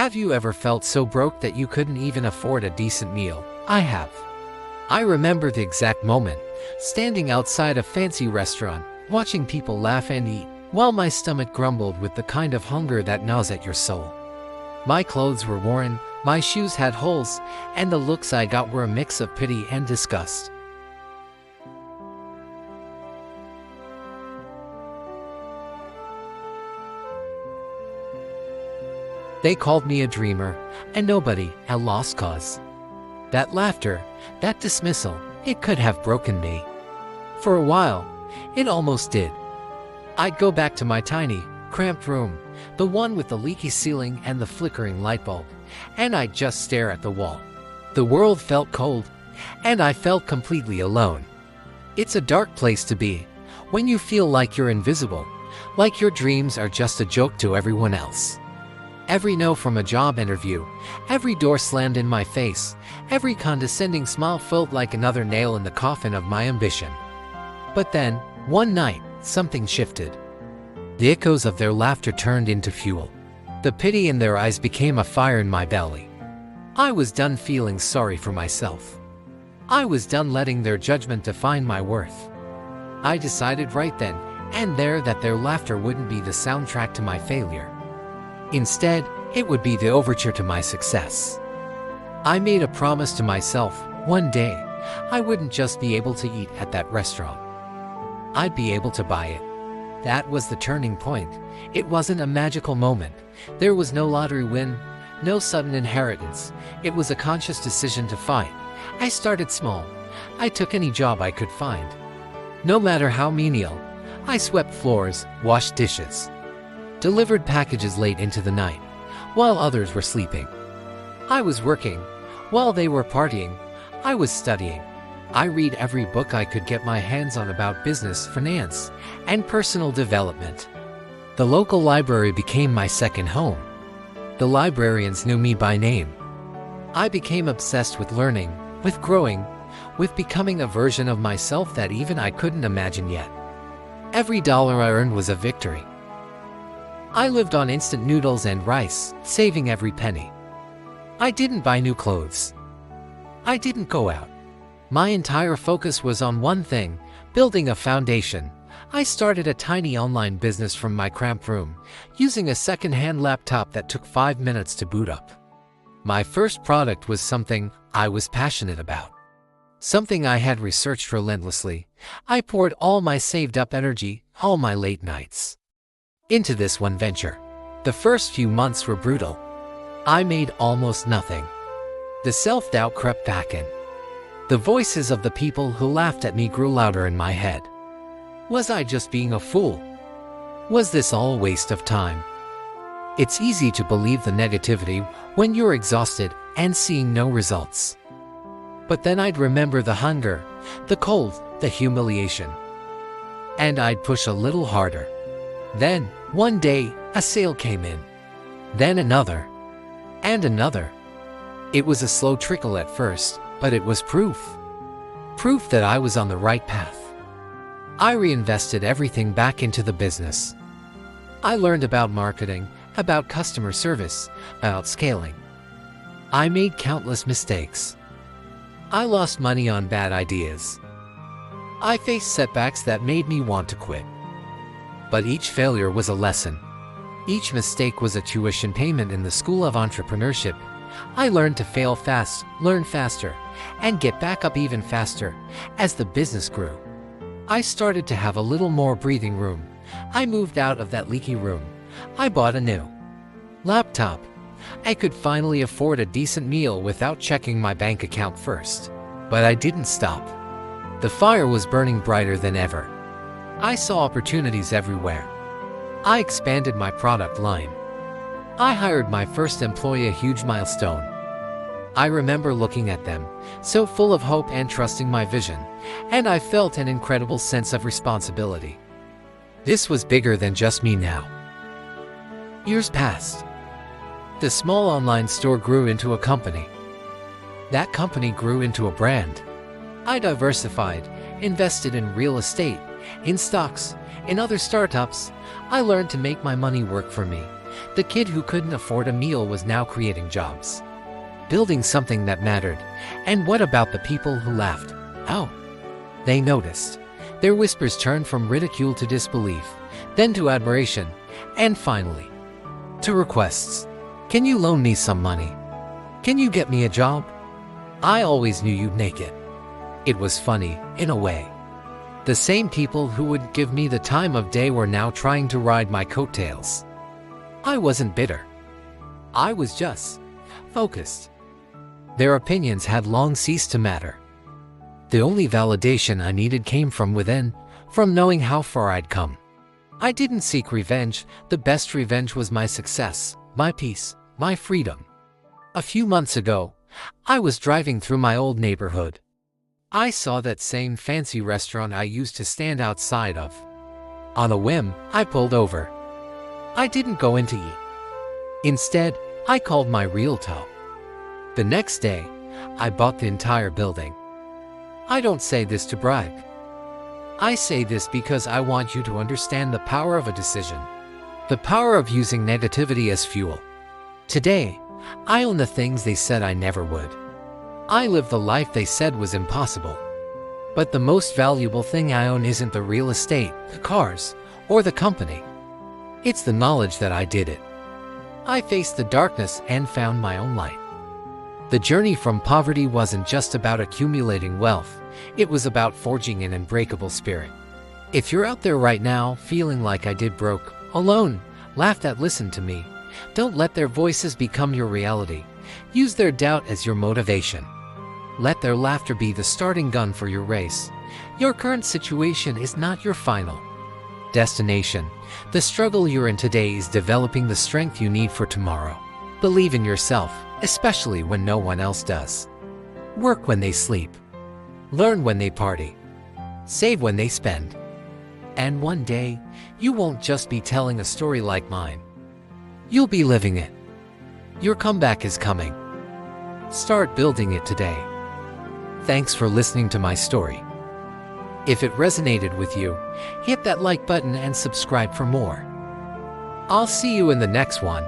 Have you ever felt so broke that you couldn't even afford a decent meal? I have. I remember the exact moment, standing outside a fancy restaurant, watching people laugh and eat, while my stomach grumbled with the kind of hunger that gnaws at your soul. My clothes were worn, my shoes had holes, and the looks I got were a mix of pity and disgust. They called me a dreamer, a nobody, a lost cause. That laughter, that dismissal, it could have broken me. For a while, it almost did. I'd go back to my tiny, cramped room, the one with the leaky ceiling and the flickering light bulb, and I'd just stare at the wall. The world felt cold, and I felt completely alone. It's a dark place to be, when you feel like you're invisible, like your dreams are just a joke to everyone else. Every no from a job interview, every door slammed in my face, every condescending smile felt like another nail in the coffin of my ambition. But then, one night, something shifted. The echoes of their laughter turned into fuel. The pity in their eyes became a fire in my belly. I was done feeling sorry for myself. I was done letting their judgment define my worth. I decided right then and there that their laughter wouldn't be the soundtrack to my failure. Instead, it would be the overture to my success. I made a promise to myself, one day, I wouldn't just be able to eat at that restaurant. I'd be able to buy it. That was the turning point. It wasn't a magical moment. There was no lottery win, no sudden inheritance. It was a conscious decision to fight. I started small. I took any job I could find. No matter how menial, I swept floors, washed dishes, delivered packages late into the night, while others were sleeping. I was working, while they were partying. I was studying. I read every book I could get my hands on about business, finance, and personal development. The local library became my second home. The librarians knew me by name. I became obsessed with learning, with growing, with becoming a version of myself that even I couldn't imagine yet. Every dollar I earned was a victory. I lived on instant noodles and rice, saving every penny. I didn't buy new clothes. I didn't go out. My entire focus was on one thing, building a foundation. I started a tiny online business from my cramped room, using a second-hand laptop that took 5 minutes to boot up. My first product was something I was passionate about. Something I had researched relentlessly. I poured all my saved-up energy, all my late nights, into this one venture. The first few months were brutal. I made almost nothing. The self-doubt crept back in. The voices of the people who laughed at me grew louder in my head. Was I just being a fool? Was this all a waste of time? It's easy to believe the negativity when you're exhausted and seeing no results. But then I'd remember the hunger, the cold, the humiliation. And I'd push a little harder. Then, one day, a sale came in. Then another. And another. It was a slow trickle at first, but it was proof. Proof that I was on the right path. I reinvested everything back into the business. I learned about marketing, about customer service, about scaling. I made countless mistakes. I lost money on bad ideas. I faced setbacks that made me want to quit. But each failure was a lesson. Each mistake was a tuition payment in the school of entrepreneurship. I learned to fail fast, learn faster, and get back up even faster as the business grew. I started to have a little more breathing room. I moved out of that leaky room. I bought a new laptop. I could finally afford a decent meal without checking my bank account first. But I didn't stop. The fire was burning brighter than ever. I saw opportunities everywhere. I expanded my product line. I hired my first employee, a huge milestone. I remember looking at them, so full of hope and trusting my vision, and I felt an incredible sense of responsibility. This was bigger than just me now. Years passed. The small online store grew into a company. That company grew into a brand. I diversified, invested in real estate, in stocks, in other startups. I learned to make my money work for me, The kid who couldn't afford a meal was now creating jobs, building something that mattered. And what about the people who laughed? Oh, they noticed. Their whispers turned from ridicule to disbelief, then to admiration, and finally, to requests. Can you loan me some money? Can you get me a job? I always knew you'd make it. It was funny, in a way. The same people who would give me the time of day were now trying to ride my coattails. I wasn't bitter. I was just focused. Their opinions had long ceased to matter. The only validation I needed came from within, from knowing how far I'd come. I didn't seek revenge. The best revenge was my success, my peace, my freedom. A few months ago, I was driving through my old neighborhood. I saw that same fancy restaurant I used to stand outside of. On a whim, I pulled over. I didn't go in to eat. Instead, I called my realtor. The next day, I bought the entire building. I don't say this to brag. I say this because I want you to understand the power of a decision. The power of using negativity as fuel. Today, I own the things they said I never would. I live the life they said was impossible. But the most valuable thing I own isn't the real estate, the cars, or the company. It's the knowledge that I did it. I faced the darkness and found my own light. The journey from poverty wasn't just about accumulating wealth, it was about forging an unbreakable spirit. If you're out there right now feeling like I did, broke, alone, laughed at, listen to me. Don't let their voices become your reality. Use their doubt as your motivation. Let their laughter be the starting gun for your race. Your current situation is not your final destination. The struggle you're in today is developing the strength you need for tomorrow. Believe in yourself, especially when no one else does. Work when they sleep. Learn when they party. Save when they spend. And one day, you won't just be telling a story like mine. You'll be living it. Your comeback is coming. Start building it today. Thanks for listening to my story. If it resonated with you, hit that like button and subscribe for more. I'll see you in the next one.